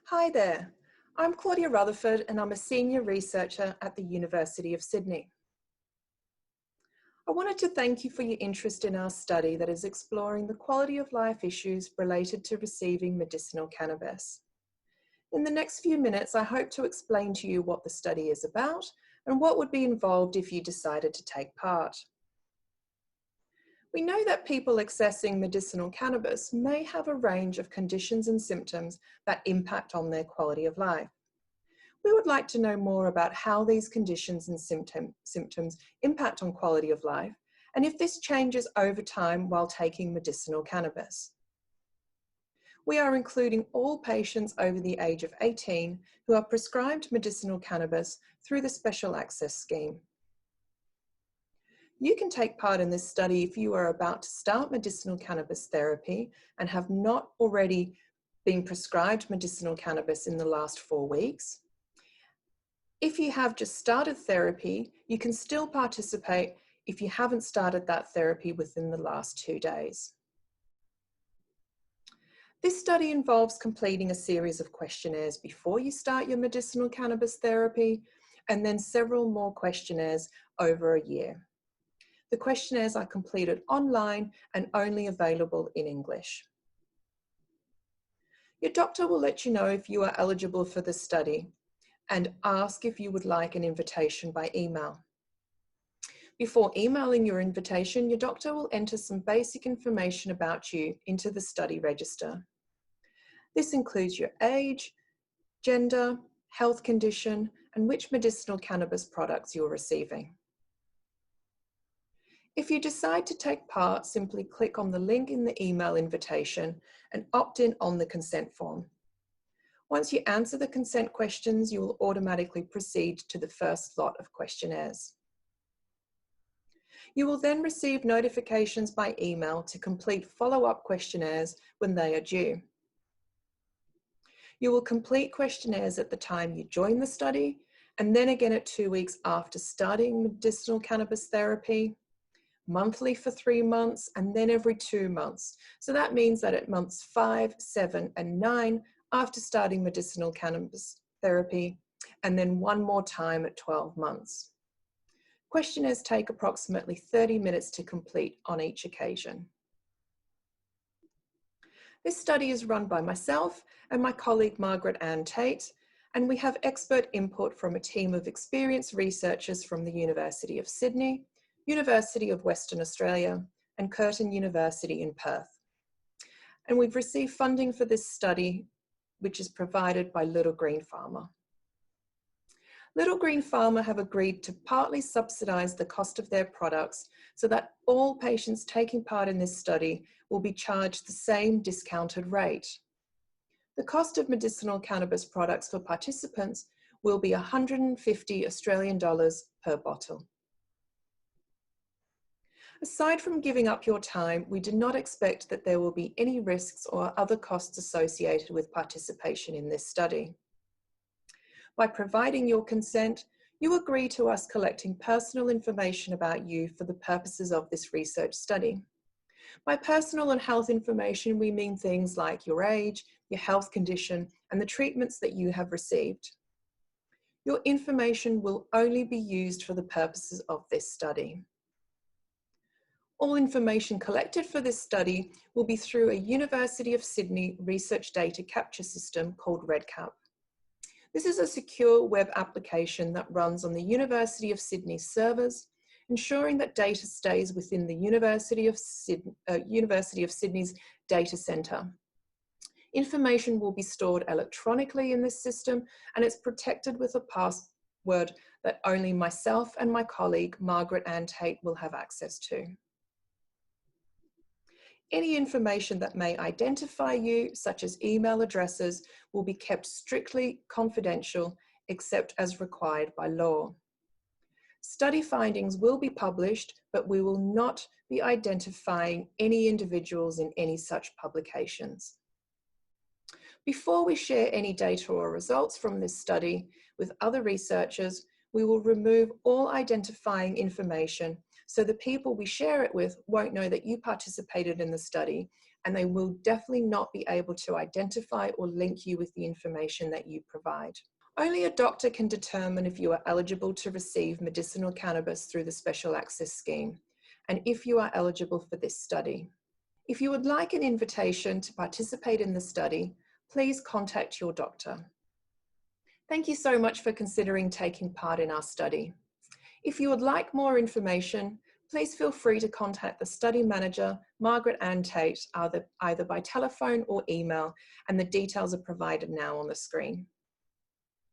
Hi there, I'm Claudia Rutherford and I'm a senior researcher at the University of Sydney. I wanted to thank you for your interest in our study that is exploring the quality of life issues related to receiving medicinal cannabis. In the next few minutes, I hope to explain to you what the study is about and what would be involved if you decided to take part. We know that people accessing medicinal cannabis may have a range of conditions and symptoms that impact on their quality of life. We would like to know more about how these conditions and symptoms impact on quality of life and if this changes over time while taking medicinal cannabis. We are including all patients over the age of 18 who are prescribed medicinal cannabis through the Special Access Scheme. You can take part in this study if you are about to start medicinal cannabis therapy and have not already been prescribed medicinal cannabis in the last 4 weeks. If you have just started therapy, you can still participate if you haven't started that therapy within the last 2 days. This study involves completing a series of questionnaires before you start your medicinal cannabis therapy, and then several more questionnaires over a year. The questionnaires are completed online and only available in English. Your doctor will let you know if you are eligible for the study and ask if you would like an invitation by email. Before emailing your invitation, your doctor will enter some basic information about you into the study register. This includes your age, gender, health condition, and which medicinal cannabis products you're receiving. If you decide to take part, simply click on the link in the email invitation and opt in on the consent form. Once you answer the consent questions, you will automatically proceed to the first lot of questionnaires. You will then receive notifications by email to complete follow-up questionnaires when they are due. You will complete questionnaires at the time you join the study, and then again at 2 weeks after starting medicinal cannabis therapy, monthly for 3 months, and then every 2 months. So that means that at months 5, 7, and 9, after starting medicinal cannabis therapy, and then one more time at 12 months. Questionnaires take approximately 30 minutes to complete on each occasion. This study is run by myself and my colleague Margaret Ann Tate, and we have expert input from a team of experienced researchers from the University of Sydney, University of Western Australia, and Curtin University in Perth. And we've received funding for this study, which is provided by Little Green Pharma. Little Green Pharma have agreed to partly subsidise the cost of their products so that all patients taking part in this study will be charged the same discounted rate. The cost of medicinal cannabis products for participants will be $150 Australian per bottle. Aside from giving up your time, we do not expect that there will be any risks or other costs associated with participation in this study. By providing your consent, you agree to us collecting personal information about you for the purposes of this research study. By personal and health information, we mean things like your age, your health condition, and the treatments that you have received. Your information will only be used for the purposes of this study. All information collected for this study will be through a University of Sydney research data capture system called REDCap. This is a secure web application that runs on the University of Sydney servers, ensuring that data stays within the University of Sydney's data centre. Information will be stored electronically in this system, and it's protected with a password that only myself and my colleague, Margaret Ann Tate, will have access to. Any information that may identify you, such as email addresses, will be kept strictly confidential, except as required by law. Study findings will be published, but we will not be identifying any individuals in any such publications. Before we share any data or results from this study with other researchers, we will remove all identifying information so the people we share it with won't know that you participated in the study, and they will definitely not be able to identify or link you with the information that you provide. Only a doctor can determine if you are eligible to receive medicinal cannabis through the Special Access Scheme, and if you are eligible for this study. If you would like an invitation to participate in the study, please contact your doctor. Thank you so much for considering taking part in our study. If you would like more information, please feel free to contact the study manager, Margaret Ann Tate, either by telephone or email, and the details are provided now on the screen.